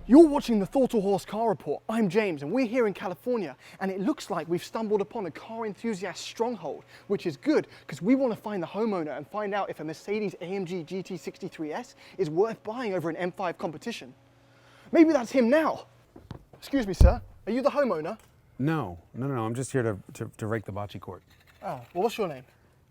You're watching the Thought Horse Car Report. I'm James and we're here in California, and it looks like we've stumbled upon a car enthusiast stronghold, which is good because we want to find the homeowner and find out if a Mercedes-AMG GT63S is worth buying over an M5 Competition. Maybe that's him now. Excuse me, sir. Are you the homeowner? No. I'm just here to rake the bocce court. Oh, well, what's your name?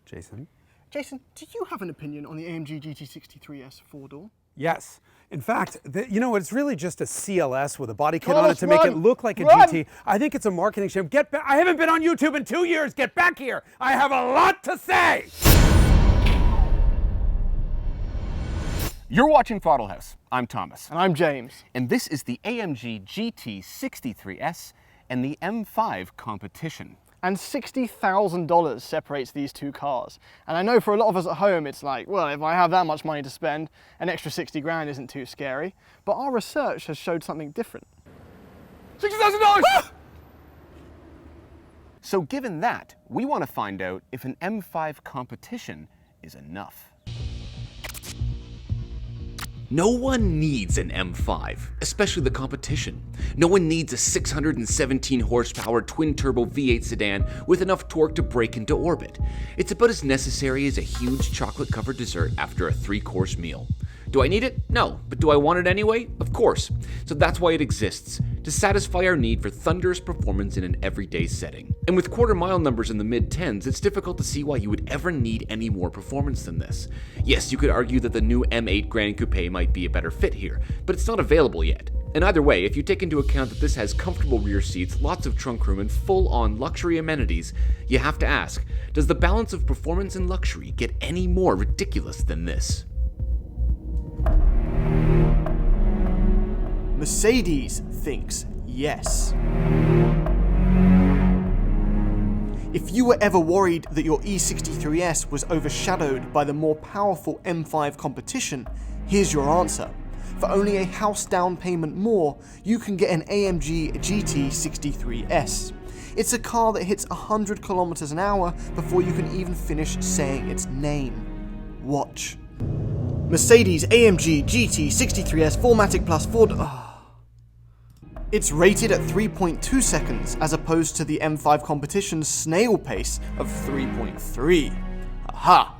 Jason? Jason, do you have an opinion on the AMG GT63S four-door? Yes. In fact, you know, it's really just a CLS with a body kit on it to make it look like a GT. I think it's a marketing sham. Get back. I haven't been on YouTube in 2 years. Get back here. I have a lot to say. You're watching Throttle House. I'm Thomas. And I'm James. And this is the AMG GT63S and the M5 Competition. And $60,000 separates these two cars. And I know for a lot of us at home, it's like, well, if I have that much money to spend, an extra 60 grand isn't too scary. But our research has showed something different. $60,000! So given that, we want to find out if an M5 Competition is enough. No one needs an M5, especially the Competition. No one needs a 617 horsepower twin-turbo V8 sedan with enough torque to break into orbit. It's about as necessary as a huge chocolate-covered dessert after a 3-course meal. Do I need it? No. But do I want it anyway? Of course. So that's why it exists, to satisfy our need for thunderous performance in an everyday setting. And with quarter-mile numbers in the mid-10s, it's difficult to see why you would ever need any more performance than this. Yes, you could argue that the new M8 Grand Coupe might be a better fit here, but it's not available yet. And either way, if you take into account that this has comfortable rear seats, lots of trunk room, and full-on luxury amenities, you have to ask, does the balance of performance and luxury get any more ridiculous than this? Mercedes thinks yes. If you were ever worried that your E63S was overshadowed by the more powerful M5 Competition, here's your answer. For only a house down payment more, you can get an AMG GT63S. It's a car that hits 100 kilometers an hour before you can even finish saying its name. Watch. Mercedes-AMG GT63S 4MATIC Plus 4... It's rated at 3.2 seconds as opposed to the M5 Competition's snail pace of 3.3. Aha!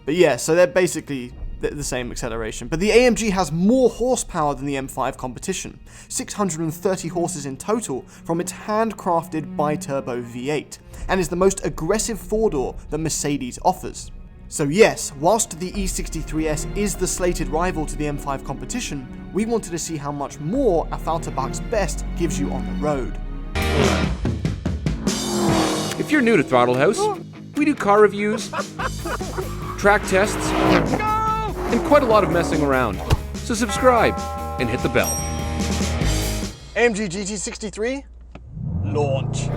But yeah, so they're basically the same acceleration. But the AMG has more horsepower than the M5 Competition, 630 horses in total from its handcrafted bi-turbo V8, and is the most aggressive four-door that Mercedes offers. So yes, whilst the E63S is the slated rival to the M5 Competition, we wanted to see how much more a Fouterbach's best gives you on the road. If you're new to Throttle House, we do car reviews, track tests, and quite a lot of messing around. So subscribe and hit the bell. AMG GT63, launch.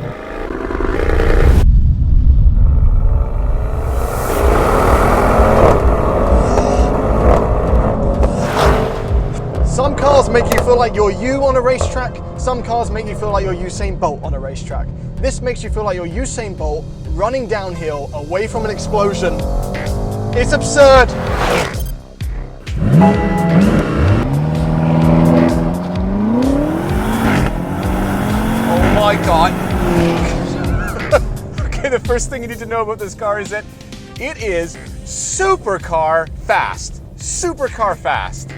Some cars make you feel like you're you on a racetrack, some cars make you feel like you're Usain Bolt on a racetrack. This makes you feel like you're Usain Bolt running downhill away from an explosion. It's absurd! Oh my god. Okay, the first thing you need to know about this car is that it is supercar fast. Supercar fast.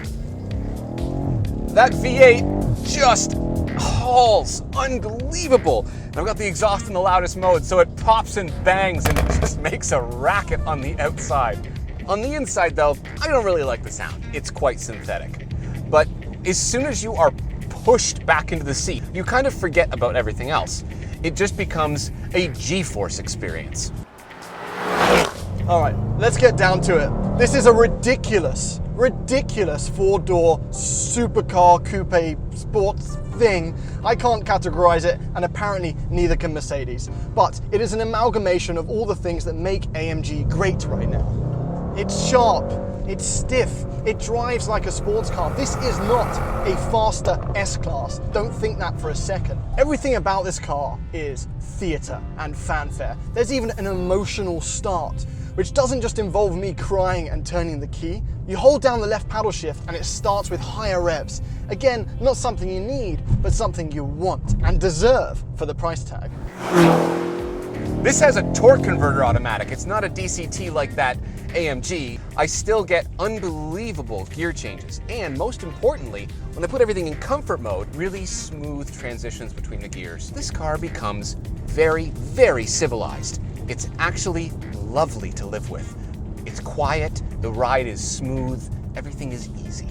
That V8 just hauls, unbelievable. And I've got the exhaust in the loudest mode, so it pops and bangs and it just makes a racket on the outside. On the inside though, I don't really like the sound. It's quite synthetic. But as soon as you are pushed back into the seat, you kind of forget about everything else. It just becomes a G-force experience. All right, let's get down to it. This is a ridiculous four-door supercar coupe sports thing. I can't categorize it, and apparently neither can Mercedes. But it is an amalgamation of all the things that make AMG great right now. It's sharp, It's stiff. It drives like a sports car. This is not a faster S-Class. Don't think that for a second. Everything about this car is theatre and fanfare. There's even an emotional start, which doesn't just involve me crying and turning the key. You hold down the left paddle shift and it starts with higher revs. Again, not something you need, but something you want and deserve for the price tag. This has a torque converter automatic. It's not a DCT like that AMG. I still get unbelievable gear changes. And most importantly, when I put everything in comfort mode, really smooth transitions between the gears. This car becomes very, very civilized. It's actually lovely to live with. It's quiet, the ride is smooth, everything is easy.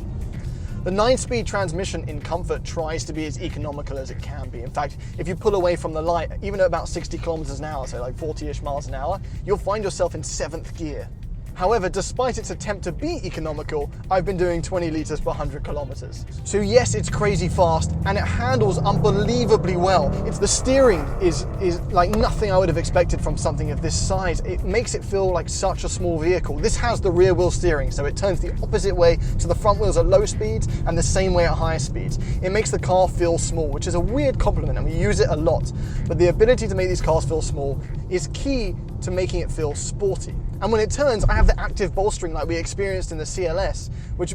The 9-speed transmission in comfort tries to be as economical as it can be. In fact, if you pull away from the light, even at about 60 kilometers an hour, so like 40-ish miles an hour, you'll find yourself in 7th gear. However, despite its attempt to be economical, I've been doing 20 liters per 100 kilometers. So yes, it's crazy fast and it handles unbelievably well. The steering is like nothing I would have expected from something of this size. It makes it feel like such a small vehicle. This has the rear wheel steering, so it turns the opposite way to the front wheels at low speeds and the same way at higher speeds. It makes the car feel small, which is a weird compliment and we use it a lot. But the ability to make these cars feel small is key to making it feel sporty. And when it turns, I have the active bolstering like we experienced in the CLS, which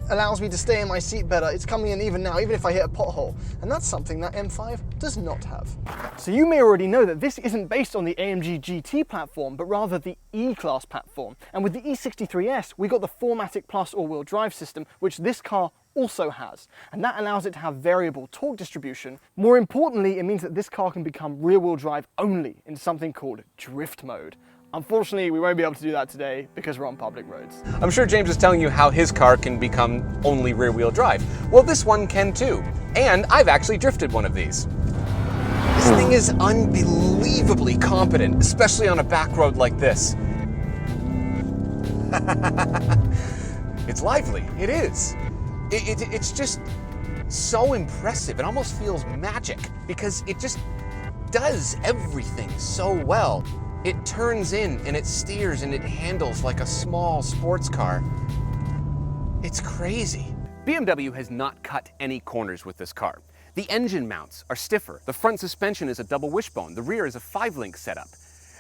allows me to stay in my seat better. It's coming in even now, even if I hit a pothole. And that's something that M5 does not have. So you may already know that this isn't based on the AMG GT platform, but rather the E-Class platform. And with the E63S, we got the 4MATIC Plus all-wheel drive system, which this car also has, and that allows it to have variable torque distribution. More importantly, it means that this car can become rear-wheel drive only in something called drift mode. Unfortunately, we won't be able to do that today because we're on public roads. I'm sure James is telling you how his car can become only rear-wheel drive. Well, this one can too, and I've actually drifted one of these. This thing is unbelievably competent, especially on a back road like this. It's lively, it is. It's just so impressive. It almost feels magic because it just does everything so well. It turns in and it steers and it handles like a small sports car. It's crazy. BMW has not cut any corners with this car. The engine mounts are stiffer. The front suspension is a double wishbone. The rear is a 5-link setup.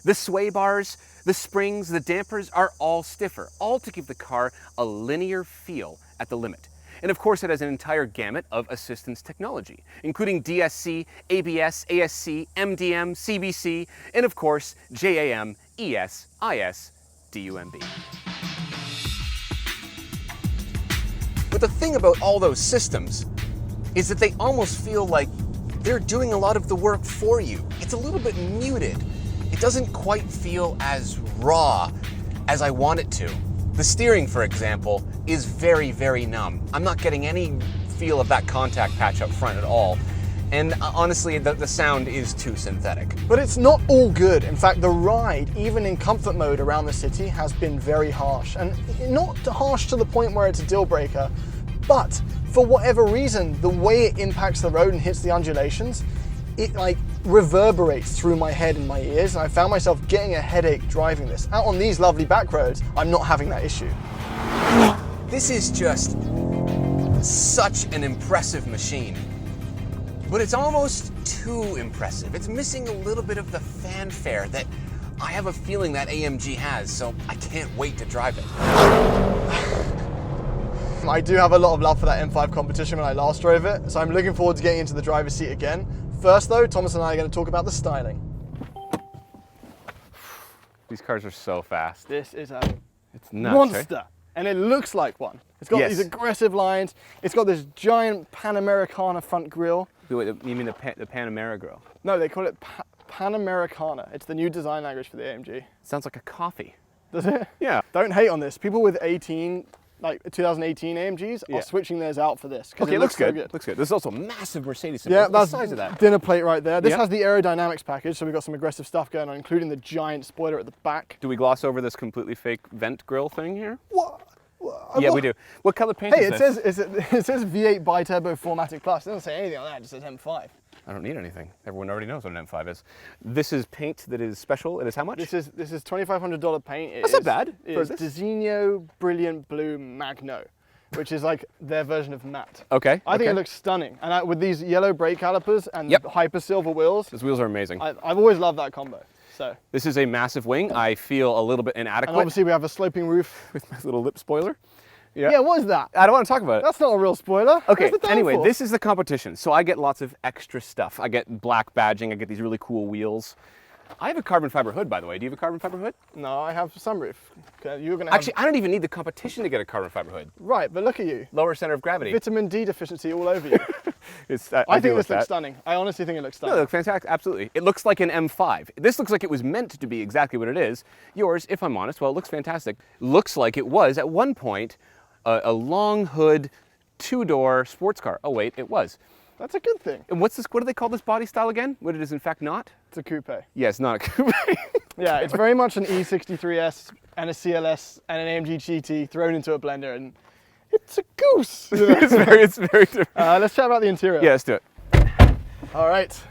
The sway bars, the springs, the dampers are all stiffer, all to give the car a linear feel at the limit. And of course, it has an entire gamut of assistance technology, including DSC, ABS, ASC, MDM, CBC, and of course, JAM, ES, IS, DUMB. But the thing about all those systems is that they almost feel like they're doing a lot of the work for you. It's a little bit muted. It doesn't quite feel as raw as I want it to. The steering, for example, is very, very numb. I'm not getting any feel of that contact patch up front at all. And honestly, the sound is too synthetic. But it's not all good. In fact, the ride, even in comfort mode around the city, has been very harsh. And not harsh to the point where it's a deal breaker, but for whatever reason, the way it impacts the road and hits the undulations, it like reverberates through my head and my ears, and I found myself getting a headache driving this. Out on these lovely back roads, I'm not having that issue. This is just such an impressive machine, but it's almost too impressive. It's missing a little bit of the fanfare that I have a feeling that AMG has, so I can't wait to drive it. I do have a lot of love for that M5 Competition when I last drove it, so I'm looking forward to getting into the driver's seat again. First though, Thomas and I are going to talk about the styling. These cars are so fast. This is a It's nuts, monster, right? and it looks like one. It's got these aggressive lines. It's got this giant Panamericana front grille. Wait, you mean the Panamera grill? No, they call it Panamericana. It's the new design language for the AMG. Sounds like a coffee. Does it? Yeah. Don't hate on this. People with 2018 AMGs are switching theirs out for this. Okay, it looks good. Looks good. This is also a massive Mercedes. Yeah, that's the size of that. Dinner plate right there. This has the aerodynamics package, so we've got some aggressive stuff going on, including the giant spoiler at the back. Do we gloss over this completely fake vent grill thing here? What? Yeah, we do. What color paint is this? It says V8 bi-turbo 4MATIC Plus. It doesn't say anything on that. It just says M5. I don't need anything. Everyone already knows what an M5 is. This is paint that is special. It is how much? This is $2,500 paint. That's not bad. It's Designo Brilliant Blue Magno, which is like their version of matte. Okay. I think it looks stunning. And with these yellow brake calipers and Yep. hyper silver wheels, Those wheels are amazing. I've always loved that combo. So. This is a massive wing. I feel a little bit And inadequate obviously we have a sloping roof. with my little lip spoiler. Yeah, what is that? I don't want to talk about it. That's not a real spoiler. Okay, What's the anyway, downforce? this is the competition. So I get lots of extra stuff. I get black badging, I get these really cool wheels. I have a carbon fiber hood, by the way. Do you have a carbon fiber hood? No, I have sunroof. Okay, you're gonna have... Actually, I don't even need the competition to get a carbon fiber hood. Right, but look at you. Lower center of gravity. Vitamin D deficiency all over you. I I think this looks stunning. I honestly think it looks No, stunning. it looks fantastic, absolutely. It looks like an M5. This looks like it was meant to be exactly what it is. Yours, if I'm honest, well, it looks fantastic. Looks like it was, at one point, a long hood, two-door sports car. Oh wait, it was. That's a good thing. And what's this, what do they call this body style again? What it is in fact not? It's a coupe. Yeah, it's not a coupe. Yeah, it's very much an E63S and a CLS and an AMG GT thrown into a blender, and it's a goose. it's very different. Let's chat about the interior. Yeah, let's do it. All right.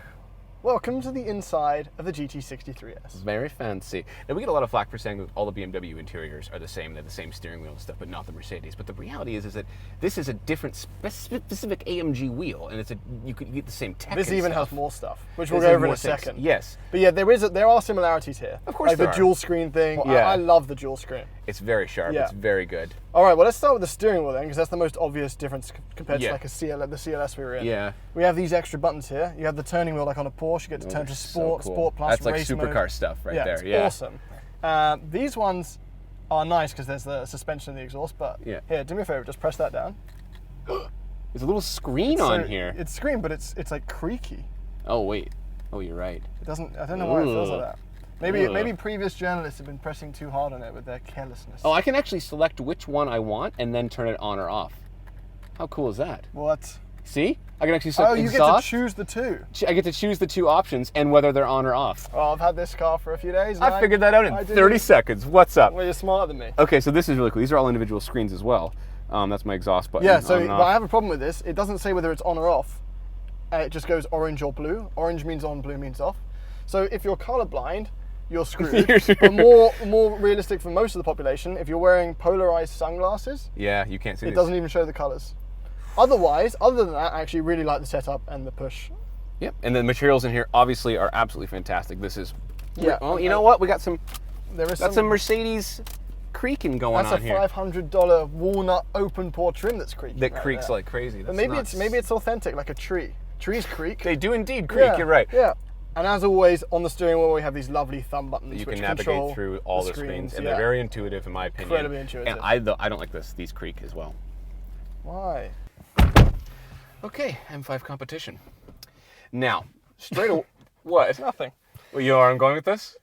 Welcome to the inside of the GT63S. Very fancy. Now, we get a lot of flack for saying that all the BMW interiors are the same. They're the same steering wheel and stuff, but not the Mercedes. But the reality is that this is a different specific AMG wheel, and you could get the same tech. This and even stuff. has more stuff, which we'll There's go even over in more a things. second. Yes. But yeah, there are similarities here. Of course like there the are. dual screen thing. Well, yeah. I love the dual screen. It's very sharp. Yeah. It's very good. All right, well, let's start with the steering wheel then, because that's the most obvious difference compared Yeah. to like the CLS we were in. Yeah. We have these extra buttons here. You have the turning wheel like on a Porsche. You get to turn to Sport, So cool. Sport Plus, That's like race supercar mode. stuff right Yeah, there. it's Yeah. awesome. These ones are nice because there's the suspension in the exhaust, but Yeah. here, do me a favor, just press that down. There's a little screen So on here. It's screen, but it's like creaky. Oh wait. Oh, you're right. It doesn't, I don't know why it feels like Ugh. that. Maybe Ugh. maybe previous journalists have been pressing too hard on it with their carelessness. Oh, I can actually select which one I want and then turn it on or off. How cool is that? What? See? I can actually select Oh, you exhaust. get to choose the two. I get to choose the two options and whether they're on or off. Oh, I've had this car for a few days. and I figured that out in I did 30 it. seconds. What's up? Well, you're smarter than me. Okay, so this is really cool. These are all individual screens as well. That's my exhaust button. Yeah, so on and but I off. have a problem with this. It doesn't say whether it's on or off. It just goes orange or blue. Orange means on, blue means off. So if you're colorblind, you're screwed. You're screwed. But more realistic for most of the population, if you're wearing polarized sunglasses, Yeah, you can't see it these. doesn't even show the colors. Otherwise, other than that, I actually really like the setup and the push. Yep, and the materials in here obviously are absolutely fantastic. This is, Yeah, well, you know what? We got some, There is some some. Mercedes creaking going That's on a here. $500 walnut open pore trim that's creaking. That right creaks there. like crazy. But That's maybe nuts. it's authentic, like a tree. Trees creak. They do indeed creak. Yeah, You're right. Yeah. And as always, on the steering wheel, we have these lovely thumb buttons You which can navigate control through all the screens, and yeah. they're very intuitive, in my opinion. Incredibly intuitive. And I don't like this. These creak as well. Why? Okay, M5 competition. Now, straight away, what? Nothing. Well, you know where I'm going with this?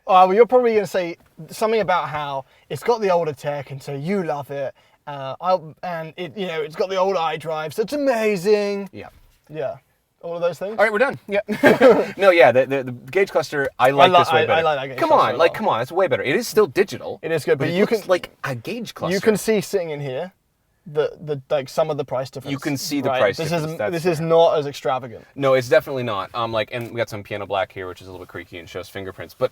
Well, you're probably going to say something about how it's got the older tech, and so you love it. And it, you know, it's got the old iDrive, so it's amazing. Yeah. Yeah. All of those things. All right, we're done. Yeah. No, yeah, the gauge cluster, I like this way better. I like that gauge Come cluster on, a like, lot. come on, it's way better. It is still digital. It is good, but it you looks can like a gauge cluster. You can see sitting in here the like some of the price difference. You can see the right? price This difference, is that's this is not as extravagant. No, it's definitely not. Like, and we got some piano black here, which is a little bit creaky and shows fingerprints. But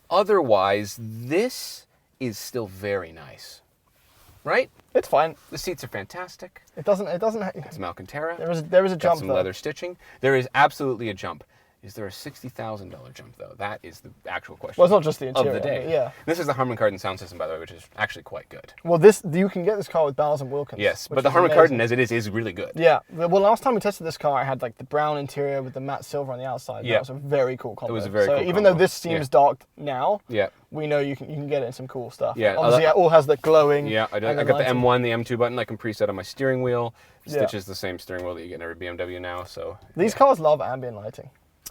otherwise, this is still very nice, right? It's fine. The seats are fantastic. It doesn't. It's Alcantara. There is a Got jump some though. leather stitching. There is absolutely a jump. Is there a $60,000 jump though? That is the actual question. Well, it's not just the of interior. the day. but yeah. This is the Harman Kardon sound system, by the way, which is actually quite good. Well, you can get this car with Bowers and Wilkins. Yes, which but the is Harman amazing. Kardon, as it is really good. Yeah. Well, last time we tested this car, I had like the brown interior with the matte silver on the outside. Yeah. That was a very cool combo. It was a very so cool even combo. though this seems Yeah. dark now, Yeah. we know you can get it in some cool stuff. Yeah, Obviously, it all has the glowing. Yeah, I and got the lighting. M1, the M2 button. I can preset on my steering wheel. Yeah. Stitches the same steering wheel that you get in every BMW now. So These cars love ambient lighting.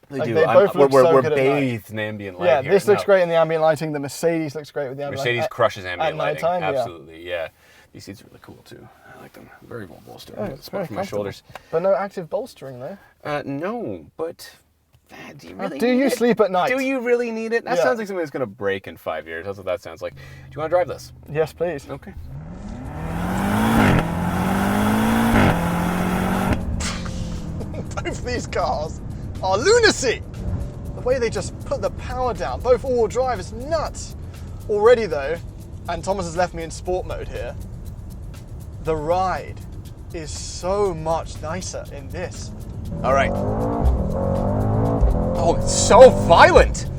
they Like, do. they both look we're so good at night. bathed in ambient light. Yeah, here. this looks No. great in the ambient lighting. The Mercedes looks great with the ambient Mercedes lighting. crushes ambient lighting. nighttime, yeah. Absolutely, yeah. These seats are really cool too. I like them. Very well bolstered. Oh, Got the it's spot very for my comfortable. shoulders. But no active bolstering though. No, but do you really Do need you it? sleep at night? Do you really need it? That Yeah. sounds like something that's going to break in 5 years. That's what that sounds like. Do you want to drive this? Yes, please. Okay. Both these cars are lunacy. The way they just put the power down, both all-wheel drive, is nuts. Already though, and Thomas has left me in sport mode here, the ride is so much nicer in this. All right. Oh, it's so violent.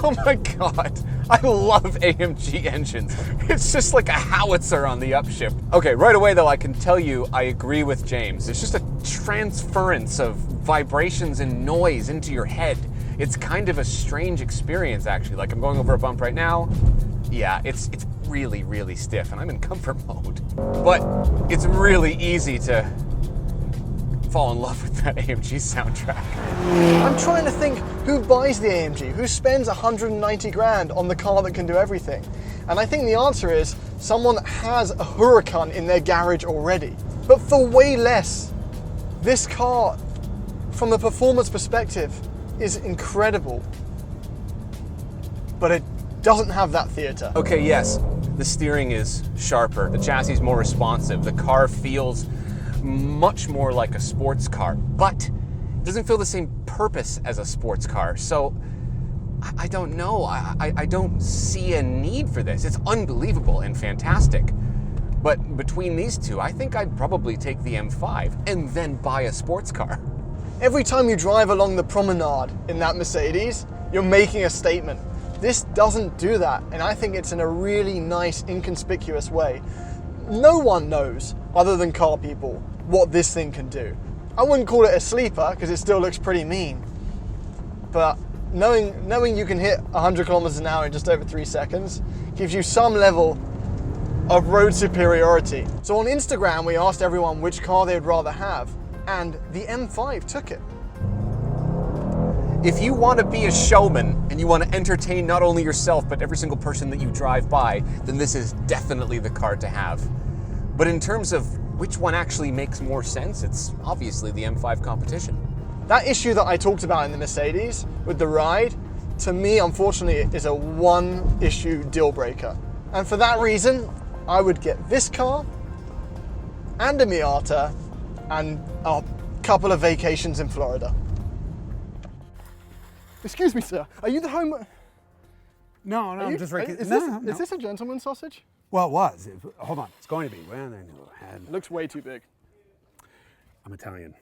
Oh my God. I love AMG engines. It's just like a howitzer on the upshift. Okay, right away though, I can tell you I agree with James. It's just a transference of vibrations and noise into your head. It's kind of a strange experience actually. Like I'm going over a bump right now. Yeah, it's really, really stiff and I'm in comfort mode. But it's really easy to fall in love with that AMG soundtrack. I'm trying to think who buys the AMG, who spends 190 grand on the car that can do everything. And I think the answer is someone that has a Huracan in their garage already. But for way less, this car, from a performance perspective, is incredible. But it doesn't have that theater. Okay, yes, the steering is sharper, the chassis is more responsive, the car feels much more like a sports car, but it doesn't feel the same purpose as a sports car. So I don't know. I don't see a need for this. It's unbelievable and fantastic. But between these two, I think I'd probably take the M5 and then buy a sports car. Every time you drive along the promenade in that Mercedes, you're making a statement. This doesn't do that, and I think it's in a really nice, inconspicuous way. No one knows, other than car people, what this thing can do. I wouldn't call it a sleeper, because it still looks pretty mean. But knowing you can hit 100 kilometers an hour in just over 3 seconds gives you some level of road superiority. So on Instagram, we asked everyone which car they'd rather have, and the M5 took it. If you want to be a showman and you want to entertain not only yourself, but every single person that you drive by, then this is definitely the car to have. But in terms of which one actually makes more sense, it's obviously the M5 Competition. That issue that I talked about in the Mercedes with the ride, to me, unfortunately, is a one-issue deal breaker. And for that reason, I would get this car and a Miata and a couple of vacations in Florida. Excuse me, sir. Are you the home? No, I'm just right. Is this a gentleman's sausage? Well, it was. Hold on. It's going to be. Well, It looks way too big. I'm Italian.